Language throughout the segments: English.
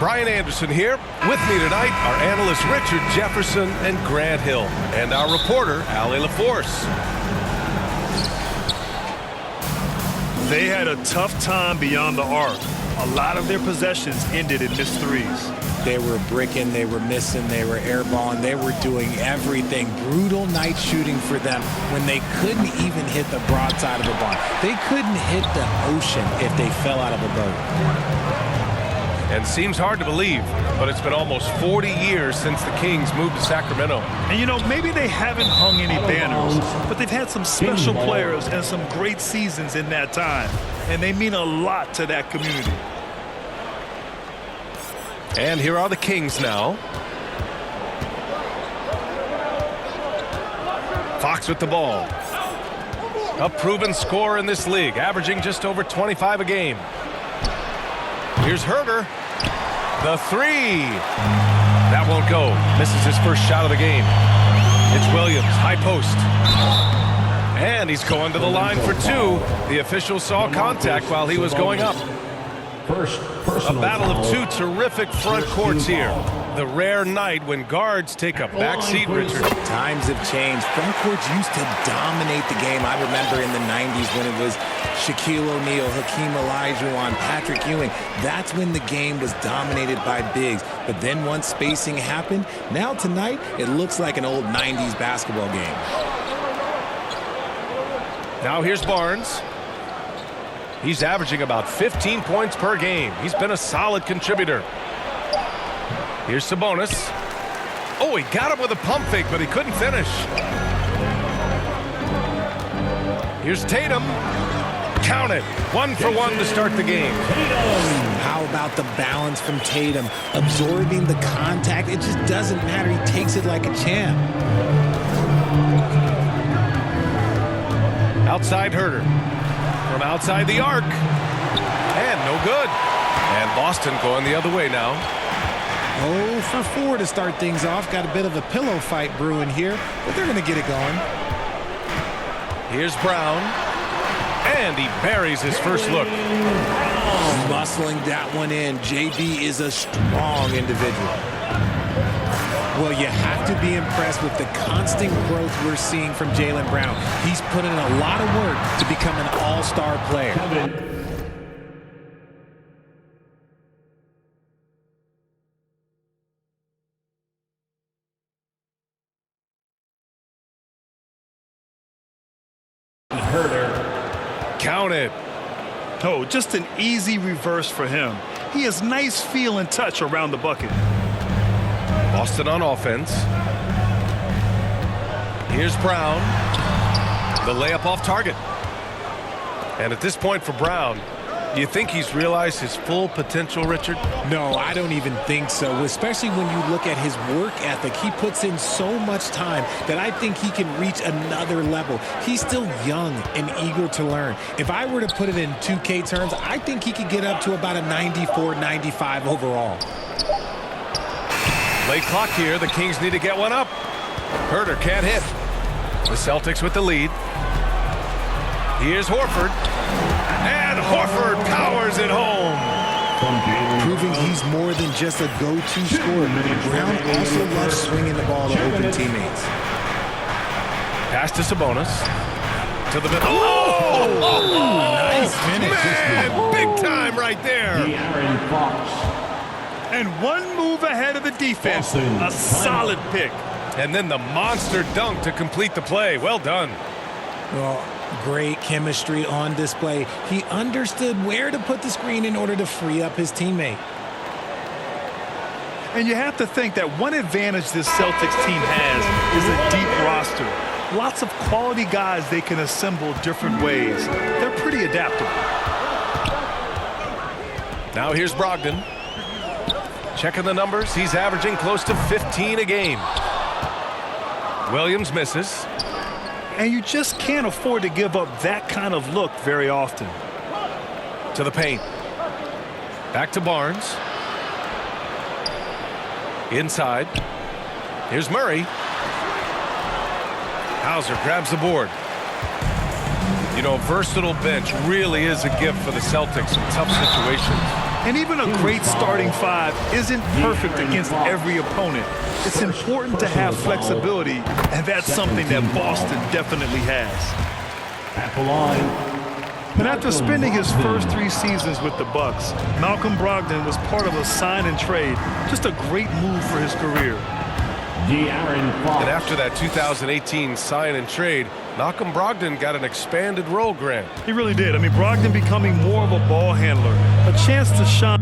Brian Anderson here. With me tonight are analysts Richard Jefferson and Grant Hill, and our reporter, Allie LaForce. They had a tough time beyond the arc. A lot of their possessions ended in missed threes. They were bricking, they were missing, they were airballing, they were doing everything. Brutal night shooting for them when they couldn't even hit the broadside of a barn. They couldn't hit the ocean if they fell out of a boat. And seems hard to believe, but it's been almost 40 years since the Kings moved to Sacramento. And you know, maybe they haven't hung any banners, but they've had some special players and some great seasons in that time. And they mean a lot to that community. And here are the Kings now. Fox with the ball. A proven scorer in this league, averaging just over 25 a game. Here's Herder. The three. That won't go. Misses his first shot of the game. It's Williams, high post. And he's going to the line for two. The official saw contact while he was going up. A battle of two terrific front courts here. The rare night when guards take a back seat, Richard. Times have changed. Front courts used to dominate the game. I remember in the 90s when it was Shaquille O'Neal, Hakeem Olajuwon, Patrick Ewing. That's when the game was dominated by bigs. But then once spacing happened, now tonight it looks like an old 90s basketball game. Now here's Barnes. He's averaging about 15 points per game. He's been a solid contributor. Here's Sabonis. Oh, he got him with a pump fake, but he couldn't finish. Here's Tatum. Count it. 1 for 1 to start the game. How about the balance from Tatum? Absorbing the contact. It just doesn't matter. He takes it like a champ. Outside Herder. From outside the arc. And no good. And Boston going the other way now. 0 for 4 to start things off. Got a bit of a pillow fight brewing here, but they're going to get it going. Here's Brown. And he buries his first look. Muscling that one in. JB is a strong individual. Well, you have to be impressed with the constant growth we're seeing from Jaylen Brown. He's put in a lot of work to become an all-star player. Count it. Oh, just an easy reverse for him. He has nice feel and touch around the bucket. Boston on offense. Here's Brown. The layup off target. And at this point for Brown, do you think he's realized his full potential, Richard? No, I don't even think so, especially when you look at his work ethic. He puts in so much time that I think he can reach another level. He's still young and eager to learn. If I were to put it in 2K terms, I think he could get up to about a 94, 95 overall. Late clock here. The Kings need to get one up. Herder can't hit. The Celtics with the lead. Here's Horford. And Horford powers it home. Proving he's more than just a go-to scorer. Brown also loves swinging the ball to open teammates. Pass to Sabonis. To the middle. Oh! Nice finish. Man, big time right there. And one move ahead of the defense. A solid pick. And then the monster dunk to complete the play. Well done. Well, great chemistry on display. He understood where to put the screen in order to free up his teammate. And you have to think that one advantage this Celtics team has is a deep roster. Lots of quality guys they can assemble different ways. They're pretty adaptable. Now here's Brogdon. Checking the numbers. He's averaging close to 15 a game. Williams misses. And you just can't afford to give up that kind of look very often. To the paint. Back to Barnes. Inside. Here's Murray. Hauser grabs the board. You know, a versatile bench really is a gift for the Celtics in tough situations. And even a great starting five isn't perfect against every opponent. It's important to have flexibility, and that's something that Boston definitely has. At the line. And after spending his first 3 seasons with the Bucks, Malcolm Brogdon was part of a sign and trade. Just a great move for his career. And after that 2018 sign and trade, Malcolm Brogdon got an expanded role, Grant. He really did. I mean, Brogdon becoming more of a ball handler, a chance to shine.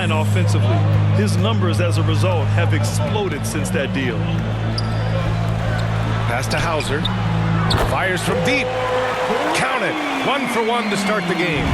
Offensively, his numbers as a result have exploded since that deal. Pass to Hauser. Fires from deep. Count it. 1 for 1 to start the game.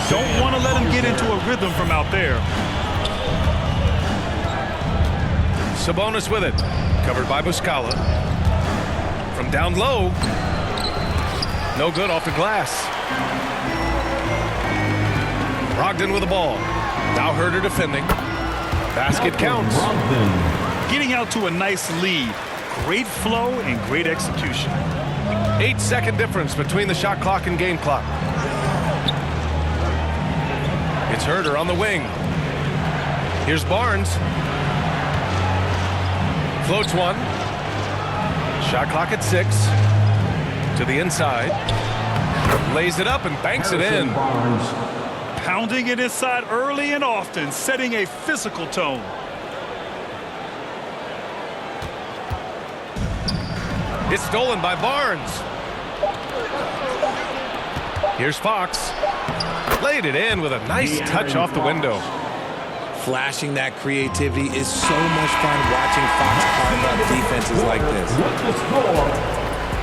Don't want to let him get into a rhythm from out there. Sabonis with it. Covered by Muscala. From down low. No good off the glass. Brogdon with the ball. Now Herder defending. Basket counts. Getting out to a nice lead. Great flow and great execution. 8-second difference between the shot clock and game clock. It's Herder on the wing. Here's Barnes. Floats one. Shot clock at 6. To the inside. Lays it up and banks it in. Pounding it inside early and often, setting a physical tone. It's stolen by Barnes. Here's Fox. Laid it in with a nice touch off the window. Flashing that creativity is so much fun watching Fox carve up defenses like this.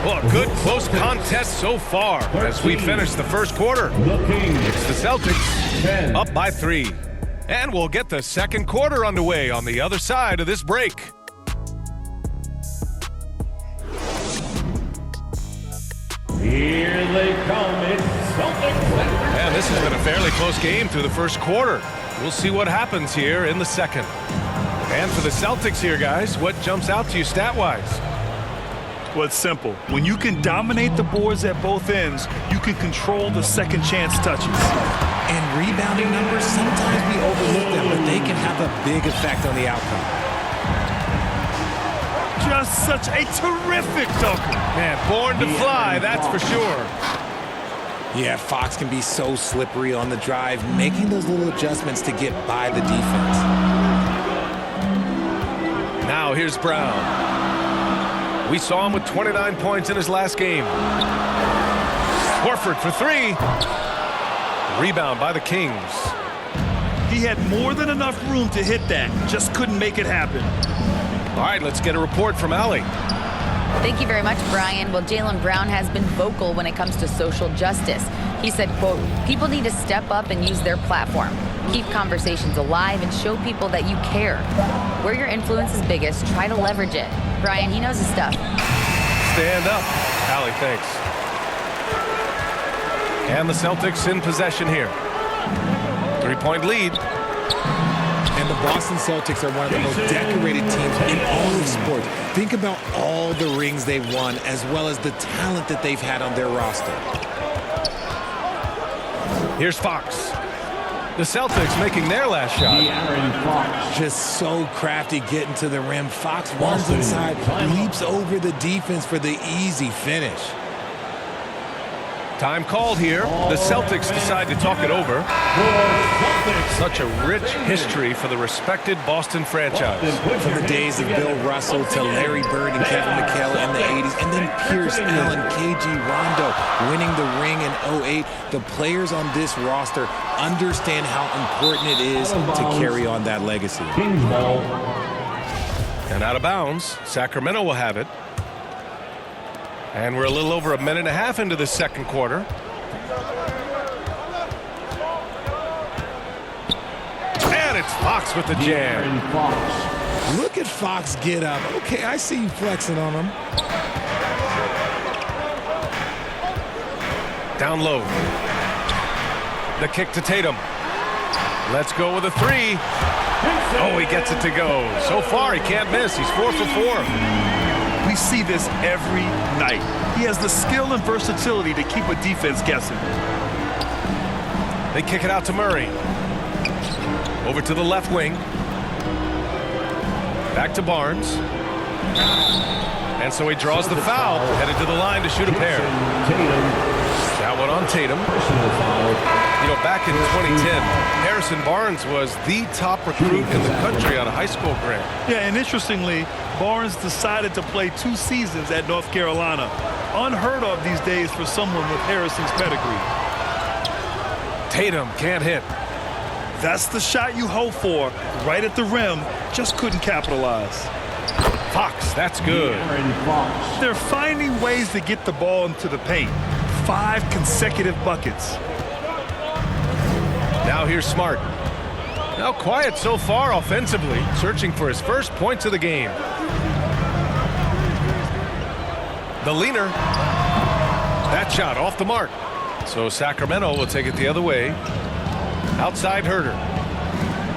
Well, a good close contest so far as we finish the first quarter. It's the Celtics up by 3. And we'll get the second quarter underway on the other side of this break. Here they come. It's Celtics. And this has been a fairly close game through the first quarter. We'll see what happens here in the second. And for the Celtics here, guys, what jumps out to you stat-wise? Well, it's simple. When you can dominate the boards at both ends, you can control the second chance touches. And rebounding numbers, sometimes we overlook them, but they can have a big effect on the outcome. Just such a terrific dunker. Man, born to fly, that's for sure. Yeah, Fox can be so slippery on the drive, making those little adjustments to get by the defense. Now here's Brown. We saw him with 29 points in his last game. Horford for 3. Rebound by the Kings. He had more than enough room to hit that. Just couldn't make it happen. All right, let's get a report from Allie. Thank you very much, Brian. Well, Jaylen Brown has been vocal when it comes to social justice. He said, quote, "People need to step up and use their platform. Keep conversations alive and show people that you care. Where your influence is biggest, try to leverage it." Brian, he knows his stuff. Stand up. Allie, thanks. And the Celtics in possession here. 3-point lead. And the Boston Celtics are one of the most decorated teams in all of sports. Think about all the rings they've won, as well as the talent that they've had on their roster. Here's Fox. The Celtics making their last shot. Just so crafty getting to the rim. Fox runs inside, leaps over the defense for the easy finish. Time called here. The Celtics decide to talk it over. Such a rich history for the respected Boston franchise. From the days of Bill Russell to Larry Bird and Kevin McHale in the 80s, and then Pierce Allen, KG Rondo winning the ring in 08. The players on this roster understand how important it is to carry on that legacy. And out of bounds, Sacramento will have it. And we're a little over a minute and a half into the second quarter. And it's Fox with the jam. Fox get up. Okay, I see you flexing on him. Down low. The kick to Tatum. Let's go with a three. Oh, he gets it to go. So far, he can't miss. He's 4 for 4. We see this every night. He has the skill and versatility to keep a defense guessing. They kick it out to Murray. Over to the left wing. Back to Barnes. And so he draws the foul, headed to the line to shoot a pair. That one on Tatum. You know, back in 2010, Harrison Barnes was the top recruit in the country out of high school grad. Yeah, and interestingly, Barnes decided to play 2 seasons at North Carolina. Unheard of these days for someone with Harrison's pedigree. Tatum can't hit. That's the shot you hope for, right at the rim, just couldn't capitalize. Fox, that's good. They're finding ways to get the ball into the paint. 5 consecutive buckets. Now here's Smart. Now quiet so far offensively, searching for his first points of the game. The leaner. That shot off the mark. So Sacramento will take it the other way. Outside Herter.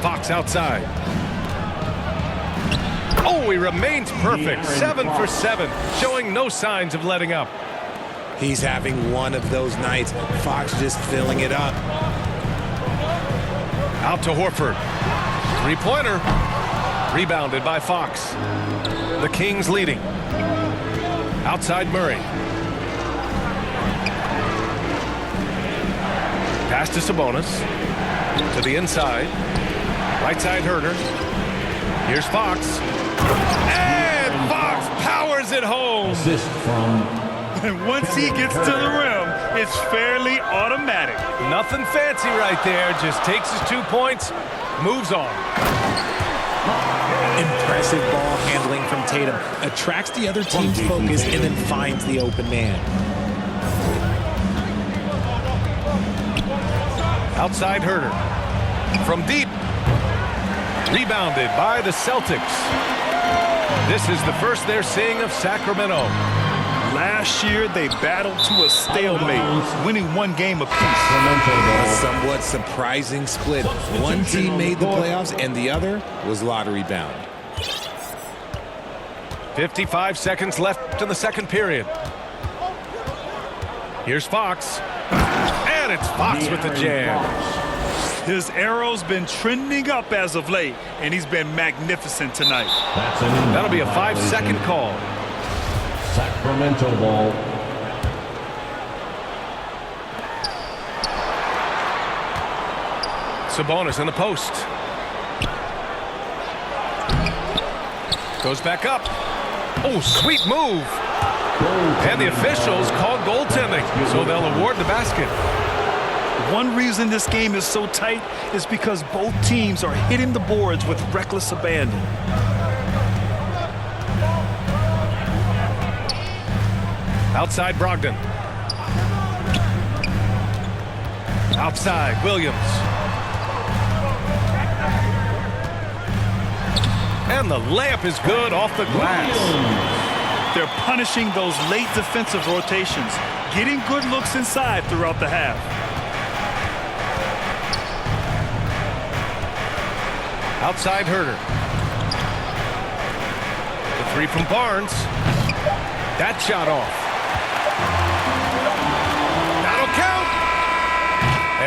Fox outside. Oh, he remains perfect. 7 for 7, showing no signs of letting up. He's having one of those nights. Fox just filling it up. Out to Horford. Three-pointer. Rebounded by Fox. The Kings leading. Outside Murray. Pass to Sabonis. To the inside. Right side Herter. Here's Fox. And Fox powers it home. Assist from. And once he gets to the rim, it's fairly automatic. Nothing fancy right there. Just takes his 2 points, moves on. Impressive ball handling from Tatum. Attracts the other team's focus and then finds the open man. Outside Herter. From deep. Rebounded by the Celtics. This is the first they're seeing of Sacramento. Last year, they battled to a stalemate, winning 1 game apiece. A somewhat surprising split. One team made the playoffs and the other was lottery bound. 55 seconds left in the second period. Here's Fox. And it's Fox with the jam. His arrow's been trending up as of late, and he's been magnificent tonight. That'll be a 5-second call. Sacramento ball. Sabonis in the post. Goes back up. Oh, sweet move. And the officials called goaltending, so they'll award the basket. One reason this game is so tight is because both teams are hitting the boards with reckless abandon. Outside Brogdon. Outside Williams. And the layup is good off the glass. They're punishing those late defensive rotations, getting good looks inside throughout the half. Outside Herter. The three from Barnes. That shot off. That'll count.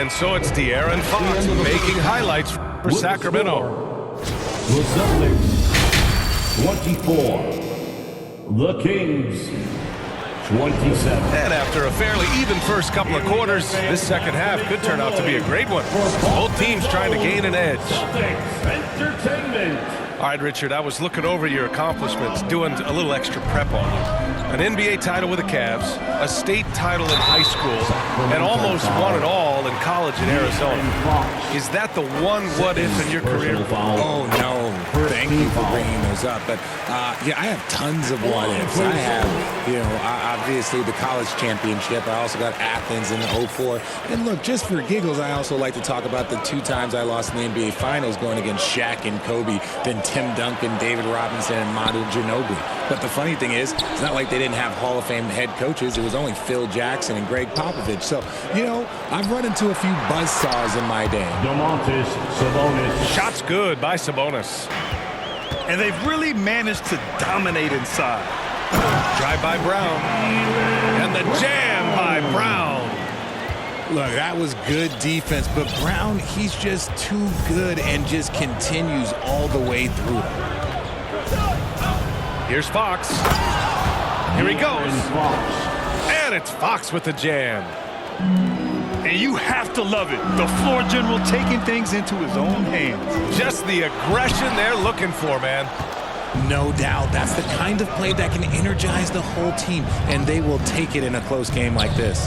And so it's De'Aaron Fox making highlights for Sacramento. The Celtics 24. The Kings 27. And after a fairly even first couple of quarters, this second half could turn out to be a great one. Both teams trying to gain an edge. Entertainment. All right, Richard, I was looking over your accomplishments, doing a little extra prep on you. An NBA title with the Cavs, a state title in high school, and almost won it all in college in Arizona. Is that the one what-if in your career? Oh, no. Thank you for bringing those up. But, yeah, I have tons of what-ifs. I have, obviously the college championship. I also got Athens in the 04. And, look, just for giggles, I also like to talk about the 2 times I lost in the NBA Finals going against Shaq and Kobe, then Tim Duncan, David Robinson, and Manu Ginobili. But the funny thing is, it's not like they didn't have Hall of Fame head coaches. It was only Phil Jackson and Greg Popovich. So, I've run into a few buzzsaws in my day. Domantas Sabonis. Shots good by Sabonis. And they've really managed to dominate inside. Drive by Brown. And the jam by Brown. Look, that was good defense, but Brown, he's just too good and just continues all the way through. Here's Fox. Here he goes. And it's Fox with the jam. And you have to love it. The floor general taking things into his own hands. Just the aggression they're looking for, man. No doubt. That's the kind of play that can energize the whole team, and they will take it in a close game like this.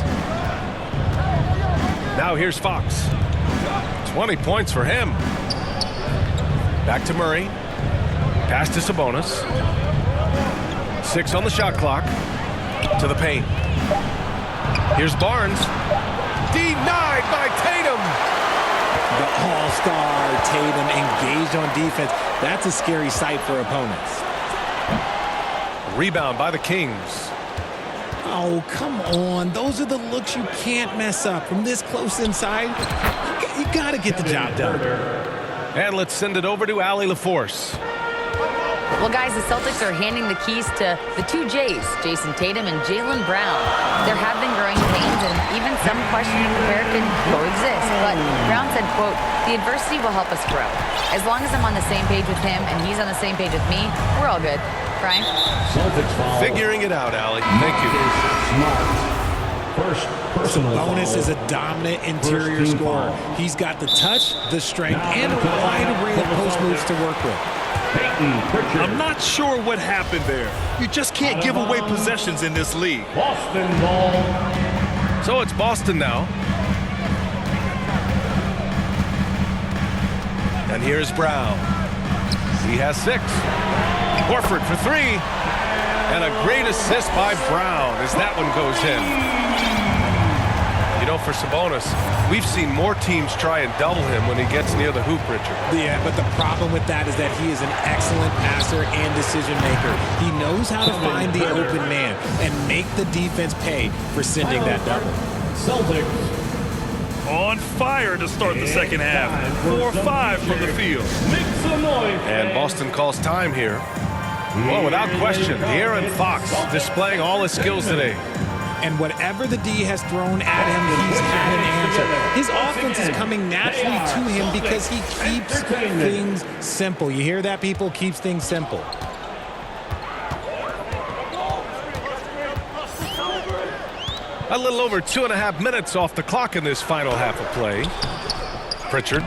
Now here's Fox. 20 points for him. Back to Murray. Pass to Sabonis. 6 on the shot clock. To the paint. Here's Barnes. Denied by Tatum. The all-star Tatum engaged on defense. That's a scary sight for opponents. Rebound by the Kings. Oh, come on. Those are the looks you can't mess up. From this close inside, you got to get the job done. And let's send it over to Allie LaForce. Well, guys, the Celtics are handing the keys to the 2 J's, Jason Tatum and Jaylen Brown. There have been growing pains, and even some question if the pair can coexist. But Brown said, quote, "The adversity will help us grow. As long as I'm on the same page with him and he's on the same page with me, we're all good." Brian? Celtics foul. Figuring it out, Allie. Thank you. Smart. First personal Sabonis foul. is a dominant interior First team scorer. foul. He's got the touch, the strength, and a wide array of post moves to work with. Peyton Pritchard. I'm not sure what happened there. You just can't give away possessions in this league. Boston ball. So it's Boston now. And here's Brown. He has 6. Horford for 3. And a great assist by Brown as that one goes in. For Sabonis, we've seen more teams try and double him when he gets near the hoop, Richard. Yeah, but the problem with that is that he is an excellent passer and decision maker. He knows how to find the open man and make the defense pay for sending that double. Celtics. On fire to start the second half. 4-5 from the field. Make some noise. And Boston calls time here. Well, without question, De'Aaron Fox displaying all his skills today. And whatever the D has thrown at him, he's had an answer. His offense is coming naturally to him because he keeps things simple. You hear that, people? Keeps things simple. A little over 2.5 minutes off the clock in this final half of play. Pritchard.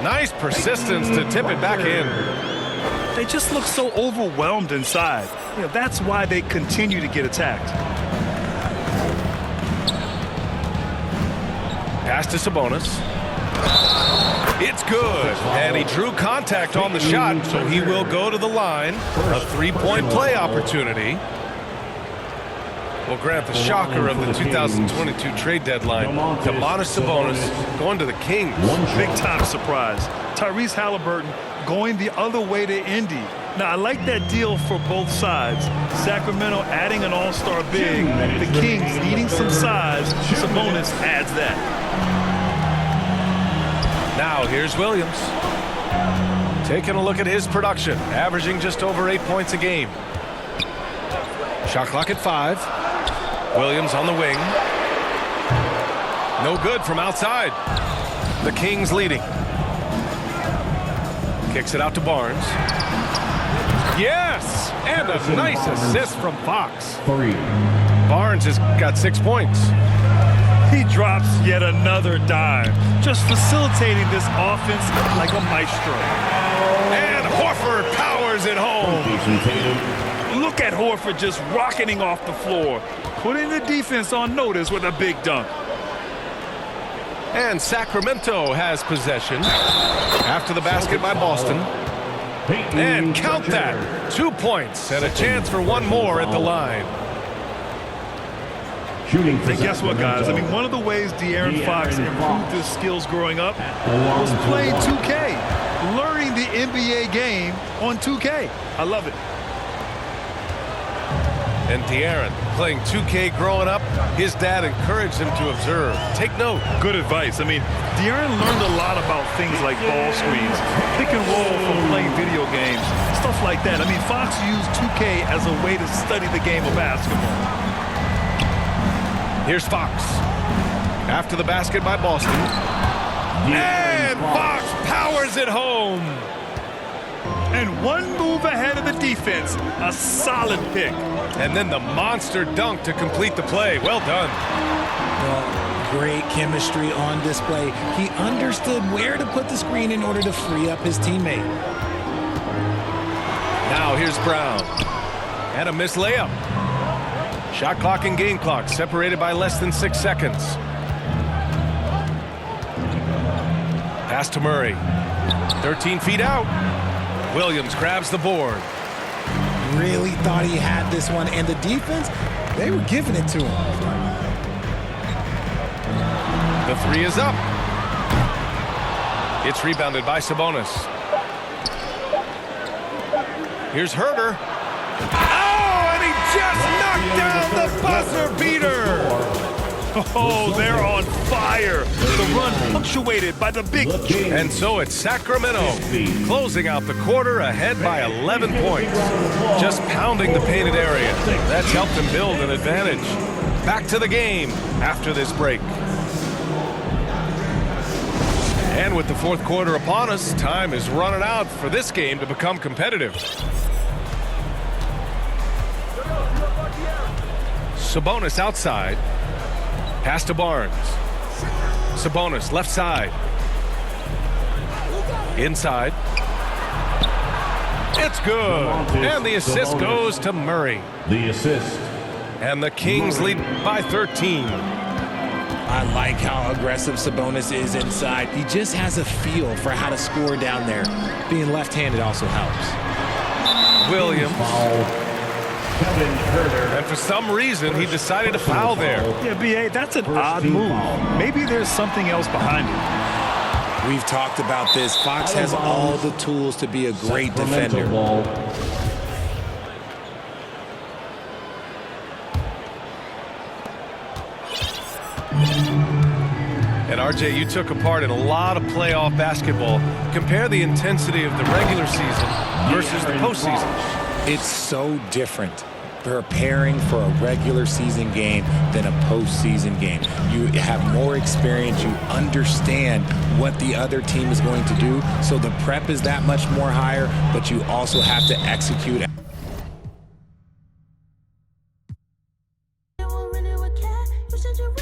Nice persistence to tip it back in. They just look so overwhelmed inside. That's why they continue to get attacked. Pass to Sabonis. It's good. And he drew contact on the shot, so he will go to the line. A 3-point play opportunity. Will grant the shocker of the 2022 trade deadline. Domantas Sabonis going to the Kings. Big-time surprise. Tyrese Halliburton going the other way to Indy. Now, I like that deal for both sides. Sacramento adding an all-star big. The Kings needing some size. Sabonis adds that. Now here's Williams. Taking a look at his production. Averaging just over 8 points a game. Shot clock at 5. Williams on the wing. No good from outside. The Kings leading. Kicks it out to Barnes. Yes! And a nice assist from Fox. 3. Barnes has got 6 points. He drops yet another dime, just facilitating this offense like a maestro. And Horford powers it home. Jason Tatum. Look at Horford just rocketing off the floor, putting the defense on notice with a big dunk. And Sacramento has possession after the basket by Boston. Peyton And count Pritchard. that. 2 points and a chance for one more at the line. Shooting for And guess what, guys? I mean, one of the ways De'Aaron Fox improved his skills growing up was playing 2K, learning the NBA game on 2K. I love it. And De'Aaron, playing 2K growing up, his dad encouraged him to observe. Take note. Good advice. I mean, De'Aaron learned a lot about things like ball screens, pick and roll from playing video games, stuff like that. I mean, Fox used 2K as a way to study the game of basketball. Here's Fox. After the basket by Boston. And Fox powers it home. And one move ahead of the defense. A solid pick. And then the monster dunk to complete the play. Well done. Well, great chemistry on display. He understood where to put the screen in order to free up his teammate. Now here's Brown. And a missed layup. Shot clock and game clock separated by less than 6 seconds. Pass to Murray. 13 feet out. Williams grabs the board. Really thought he had this one, and the defense, they were giving it to him. The three is up. It's rebounded by Sabonis. Here's Herder. Oh, and he just knocked down the buzzer beater. Oh, they're on fire. The run punctuated by the big. And so it's Sacramento closing out the quarter ahead by 11 points. Just pounding the painted area. That's helped them build an advantage. Back to the game after this break. And with the fourth quarter upon us, time is running out for this game to become competitive. Sabonis outside. Pass to Barnes. Sabonis left side. Inside. It's good. And the assist goes to Murray. The assist. And the Kings lead by 13. I like how aggressive Sabonis is inside. He just has a feel for how to score down there. Being left-handed also helps. Williams. Kevin Herder. And for some reason, he decided to foul there. Yeah, B.A., that's an odd move. Maybe there's something else behind it. We've talked about this. Fox has all the tools to be a great defender. Ball. And RJ, you took a part in a lot of playoff basketball. Compare the intensity of the regular season versus the postseason. It's so different preparing for a regular season game than a postseason game. You have more experience. You understand what the other team is going to do. So the prep is that much more higher, but you also have to execute. Won't really care. You said you